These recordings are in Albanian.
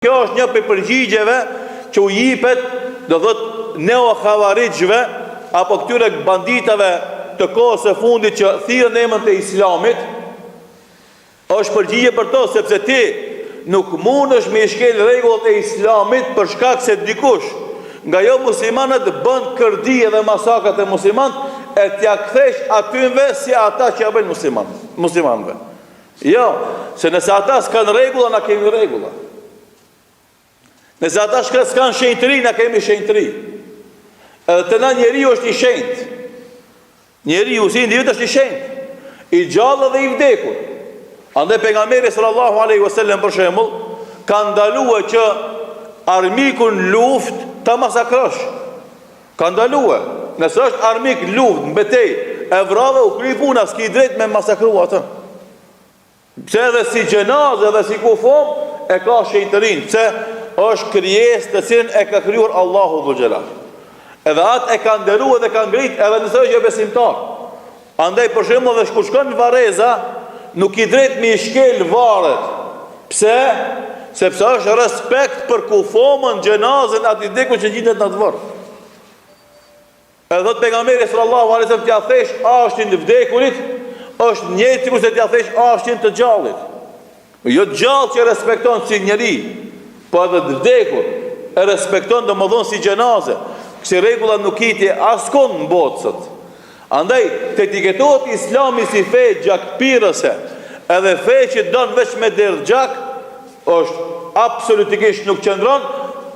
Kjo është një për përgjigjeve që u jipet, do thot neo-havaritëve apo këtyre banditave të kohës së fundit që thirrën emrin e Islamit. Është përgjigje për to, sepse ti nuk mundesh me shkel rregullat e Islamit për shkak se dikush nga jo muslimanët bën kërdi dhe masakrat e muslimanët e t'ja kthesh atyve si ata që ja bëjnë muslimanëve. Jo, se nëse ata s'kan rregulla, na kemi rregulla. Nëse ata s'kan shenjtëri, na kemi shenjtëri. Edhe të na njeriu është i shenjtë. Njeriu si individ është i shenjtë, i gjallë dhe i vdekur. Andaj pejgamberi sallallahu alaihi wasallam për shembull ka ndaluar që armikun luftë ta masakrosh. Ka ndaluar. Nëse është armik luftë, mbetejë, e vrave u kry puna, s'ki drejt me masakrua atë. Pse edhe si gjenazë edhe si kufom e ka shenjtërinë, pse është krijesë të cilën e ka krijuar Allahu dhul xhelal. Edhe atë e ka nderuar dhe ka ngrit edhe nëse është jo besimtar. Andaj për shembull edhe kur shkon në Vareza, nuk i drejt me i shkel varet. Pse? Sepse është respekt për kufomën, gjenazën, atë deku që gjitet në atë varr. Edhe thot pejgamberi sallallahu alaihi wasallam t'ia thesh ashtin të vdekurit, është njëjtë sikur se t'ia thesh ashtin të gjallit. Jo gjallë që respekton si njeri, po edhe të vdekur e respekton domodin si gjenaze. Kësi rregulla nuk hiti askund në botë sot. Andaj të etiketohet Islami si fe gjakpirëse, edhe fe që don veç me derdh gjak, është absolutikisht nuk qëndron,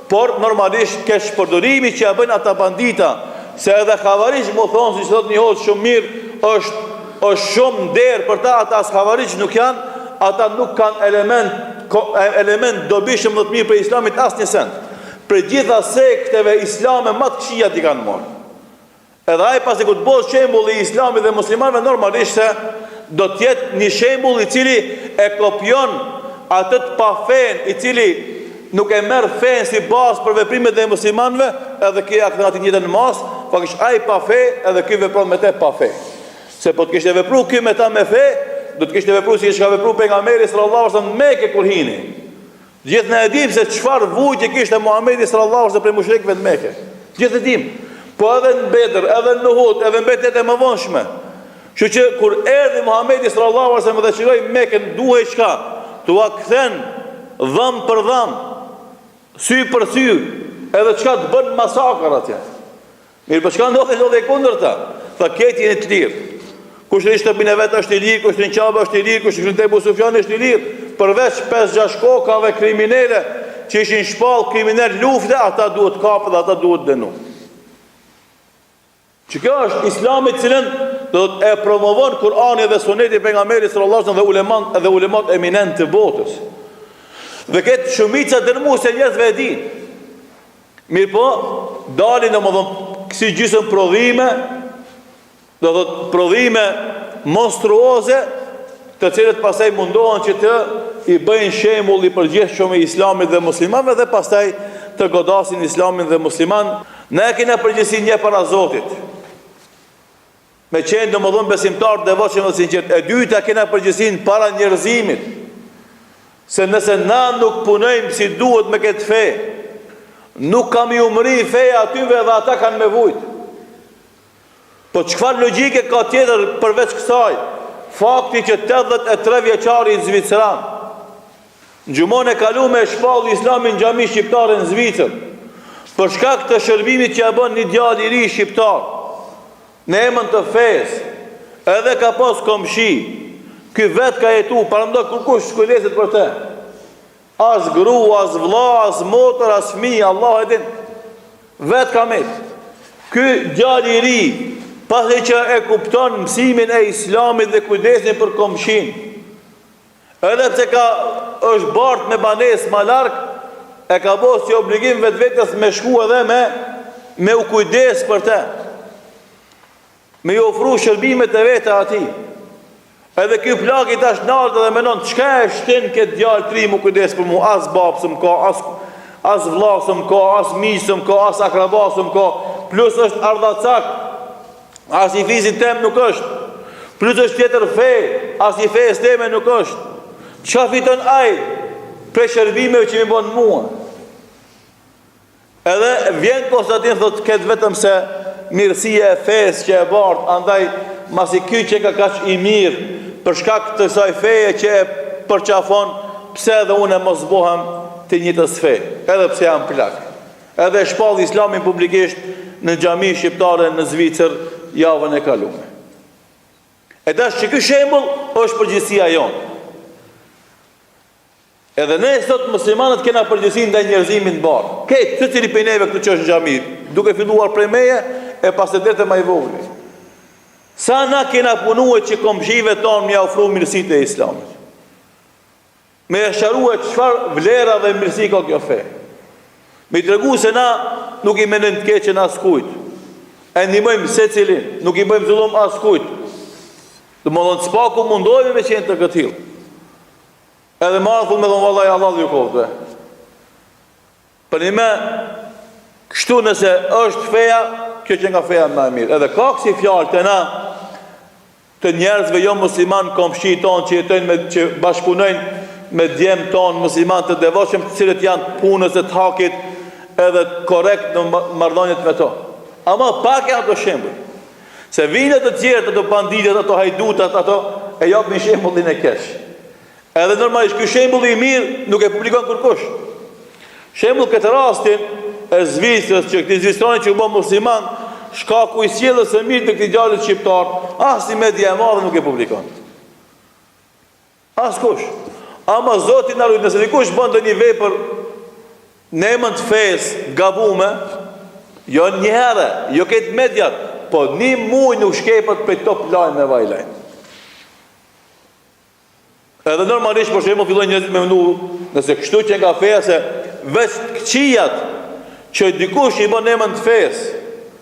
por normalisht ke shpërdorimi që ja bëjnë ata bandita, se edhe havarish më thonë, si që thot një hoqë shumë mirë, është shumë derë për ta, ata as havarish nuk janë, ata nuk kanë element dobishëm dhe të mirë për Islamit as një send. Për gjitha sekteve islame më të këqija t'i kanë marrë. Edhe ai pasi kur të bëhet shembull i Islamit dhe muslimanëve, normalisht se do të jetë një shembull i cili e kopjon atë të pafen, i cili nuk e merr fen si bazë për veprimet e muslimanëve, edhe kia ka atë njëjtën mas, fakisht ai pa fe edhe ky vepron me të pa fe. Se po të kishte vepruar ky me ta me fe, do të kishte vepruar si ka vepruar pejgamberi sallallahu alaihi wasallam në Mekë kur hini. Gjithë ne e dim se çfarë vujtje kishte Muhamedi sallallahu alaihi wasallam për mushrikëve të Mekë. Gjithë e dim. Po edhe në Bedr, edhe në Uhud, edhe në betejat e mëvonshme. Kështu që kur erdhi Muhamedi sallallahu alaihi wasallam dhe shikoi Mekën, duhej çka? Tua kthen dhëm për dhëm, sy për sy, edhe çka të bën masakër atje. Mirë, po çka ndodhi kundërta? Tha këtë jeni të lirë. Kush në shtëpinë e vet është i lirë, kush në Qaba është i lirë, kush në Ebu Sufjani është i lirë, përveç 5-6 kokave kriminale që ishin shpall kriminal lufte, ata duhet kapë dhe ata duhet dënu. Që kjo është Islami i cilën do të e promovon Kur'ani dhe Suneti i pejgamberit sallallahu alaihi wasallam dhe ulemat eminent të botës. Dhe këtë shumica dërmuese njerëzve e din. Mirë po, dalin domodin si gjysmë prodhime, do të prodhime monstruoze, të cilët pastaj mundohen që të i bëjnë shembull i përgjithshëm i Islamit dhe muslimanëve dhe pastaj të godasin Islamin dhe musliman. Ne kemi përgjegjësinë një para Zotit. Me qenë domodin besimtar të devotshëm dhe sinqert. E dyta kemi përgjegjësinë para njerëzimit. Se nëse na nuk punojmë si duhet me këtë fe, nuk kam i umri feja atyve dhe ata kanë me vujt. Po çfarë logjike ka tjetër përveç kësaj? Fakti që 83 vjeçari i Zvicran në gjumon e kaluar e shpall Islamin xhami shqiptare në Zvicër, për shkak të shërbimit që ja bën një djalë i ri shqiptar në emër të fesë, edhe ka pas komshi, ky vet ka jetu, parando kush kujdeset për të. As grua, as vlla, as motor, as fëmijë, Allah e din. Vet ka met. Ky djalë i ri, pasi që e kupton mësimin e Islamit dhe kujdesin për komshin, edhe pse është bart me banesë më larg, e ka bërë si obligim vetvetes me shku edhe me u kujdes për të, me i ofru shërbimet e veta atij. Edhe ky plak i tash nalt dhe menon, çka e shtin këtë djalë tri mu kujdes për mua, as babsëm ka, as vllasëm ka, as miqsëm ka, as akrabasëm ka, plus është ardhacak, as i fizit tem nuk është, plus është tjetër fe, as i fejës teme nuk është. Qa fiton aj? prej shërbimeve që mi bën mua. Edhe vjen Konstantin thot këtë vetëm se mirësia e fesë që e bart, andaj masi ky që ka kaq i mirë për shkak të kësaj feje që e përqafon, pse edhe unë mos bohem të njëjtës fe, edhe pse jam plak. Edhe shpall Islamin publikisht në xhami shqiptare në Zvicër javën e kaluar. E dash që ky shembull është përgjegjësia jonë. Edhe ne sot muslimanët kena përgjegjësi ndaj njerëzimit të bardhë. Këtë secili prej neve këtu që është në xhami, duke filluar prej meje e pastaj deri më i vogël. Sa na kena punuar që komshive tonë më ofru mirësitë e Islamit. Me e sharuar çfarë vlera dhe mirësi ka kjo fe. Me i tregu se na nuk i menojmë të keqen askujt. E ndihmojmë secilin, nuk i bëjmë zullum askujt. Domethënë s'paku mundohemi me qenë të këtill. Edhe marrë thunë me thonë vallaj Allah ju kohë. Për një me, kështu nëse është feja, kjo që nga feja më e mirë. Edhe ka kësi fjalë të na, të njerëzve jo musliman komshi tonë që jetojnë që bashkunojnë me djemë tonë musliman të devotshëm, të cilët janë punës e të hakit edhe korrekt në marrëdhëniet me to. Ama pak e ato shembull. Se vinë të tjerë, ato banditet, ato hajdutat, ato e japin shembullin e keq. Edhe normalisht ky shembull i mirë nuk e publikon kurkush. Shembull këtë rastin e Zvicrës që këtij Zvicrani që u bë musliman, shkaku i sjelljes së mirë të këtij djalit shqiptar, as i media e madhe nuk e publikon. Askush. Ama Zoti na ruaj, nëse dikush bën ndonjë vepër në emër të fesë gabume, jo një herë, jo këtë mediat, po një muaj nuk shkepët për top lajmë e vajlajnë. Edhe normalisht për shembull fillojnë njerëzit me mendu, nëse kështu që nga feja se veç këqijat që dikush i bën emër të fesë,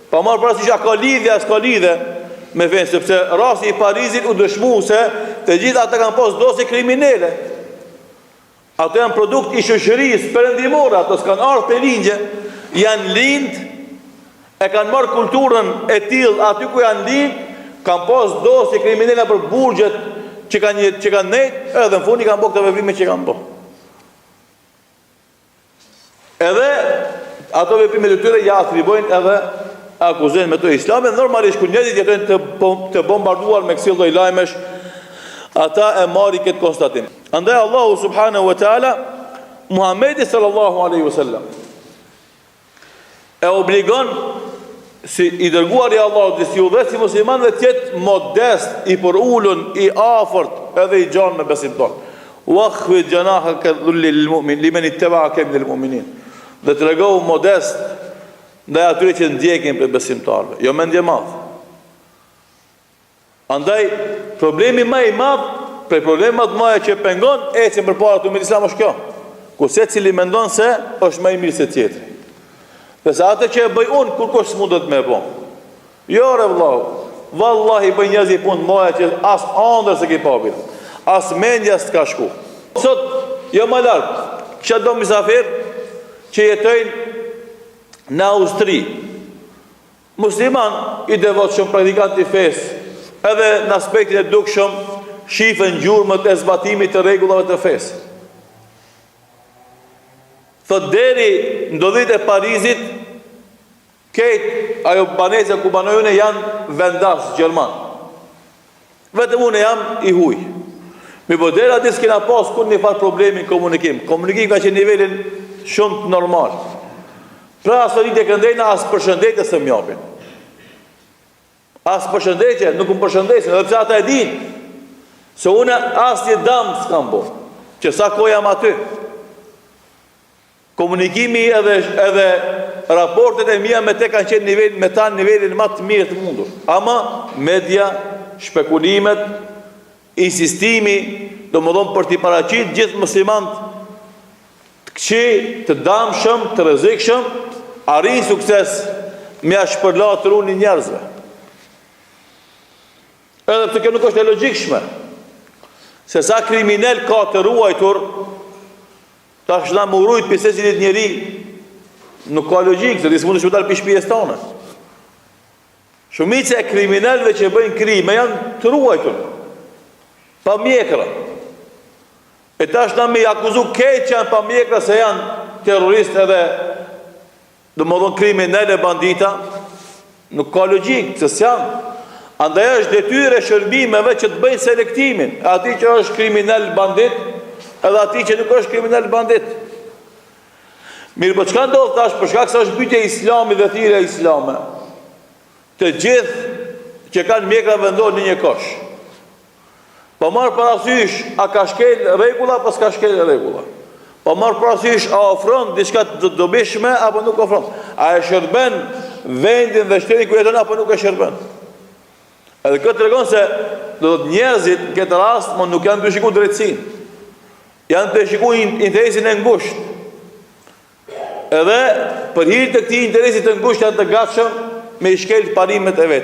pa marrë parasysh a ka lidhje as ka lidhje me fesë, sepse rasti i Parizit u dëshmua se të gjithë ata kanë pas dosje kriminale. Ato janë produkt i shoqërisë perëndimore, ato s'kan ardhur për lindje, janë lind, e kanë marrë kulturën e tillë aty ku janë lind, kanë pas dosje kriminale për burgjet që kanë nejt, edhe në fund i kanë bërë këto veprime që kanë bërë. Edhe ato veprime të tyre ja atribojnë edhe akuzojnë me to Islamin. Normalisht kur njerëzit jetojnë të bombarduar me kësill lloj lajmesh, ata e marrin këtë konstatim. Andaj Allahu subhanahu wa taala Muhamedi sallallahu alaihi wasallam e obligon si i dërguari i Allahut dhe si udhëheqësi i muslimanëve të jetë modest, i përulur, i afërt edhe i gjanë me besimtar. Wakhfid janahaka lil mu'min liman ittaba'aka min al mu'minin. Dhe të regohu modest ndaj atyre që ndjekin për besimtarve, jo mendje madh. Andaj problemi më i madh, për problemat më që pengon ecën përpara të umat islam është kjo. Ku secili mendon se është më i mirë se tjetri. Përsa atë që e bëj unë, kur kush s'mundet me e bo. Jo, re vëllahu, vallahi bëj njerëz i punë moja që as ëndër se ki papir, as mendja s'ka shku. Sot, jo më lartë, kisha do misafir që jetojnë në Austri. Musliman i devotshëm, praktikant i fesë, edhe në aspektin e dukshëm, shifën gjurmët e zbatimit të rregullave të fesë. Thot deri ndodhit e Parizit, këtë ajo banese ku banojune janë vendas Gjerman. Vetëm unë jam i huj. Mi po deri aty s'kena pas kur një farë problemi në komunikim. Komunikim ka që nivelin shumë të normal. Pra asë një të këndejna, asë përshëndetje se mjapin. Asë përshëndetje, nuk më përshëndesin, edhe pse ata e din, se une asë një damë s'kam bo, që sa ko jam aty. Komunikimi edhe raportet e mia me te kanë qenë me ta nivelin më të mirë të mundur. Ama media, shpekulimet, insistimi, do më dhonë për t'i paraqit gjithë muslimant të këqi, të damshëm, të rrezikshëm, arrin sukses me a shpërla të runi njerëzve. Edhe pse kjo nuk është e logjikshme, se sa kriminal ka të ruajtur, ta shna më urujt për secilit njeri, nuk ka logjik, se disë mund të shpëtar për shpijes tonë. Shumica e kriminalve që bëjnë krime janë të ruajtur, pa mjekra. E tash na me akuzu keq që janë pa mjekra se janë terroristë edhe domethënë kriminalë bandita, nuk ka logjik, se s'janë. Andaj është detyrë e shërbimeve që të bëjnë selektimin, ati që është kriminal bandit, edhe ati që nuk është kriminal bandit. Mirë, po çka ndodh tash për shkak se është mbytja e Islamit dhe thirrja islame? Të gjithë që kanë mjekra vendohen në një kosh. Po marr parasysh a ka shkel rregulla apo s'ka shkel rregulla. Po marr parasysh a ofron diçka të dobishme apo nuk ofron. A e shërben vendin dhe shtetin ku jeton apo nuk e shërben. Edhe këtë tregon se do të njerëzit në këtë rast nuk janë të shikuar drejtësinë. Janë të shikuar interesin e ngushtë. Edhe për hir të këtij interesi të ngushtë janë të gatshëm me i shkel parimet e vet.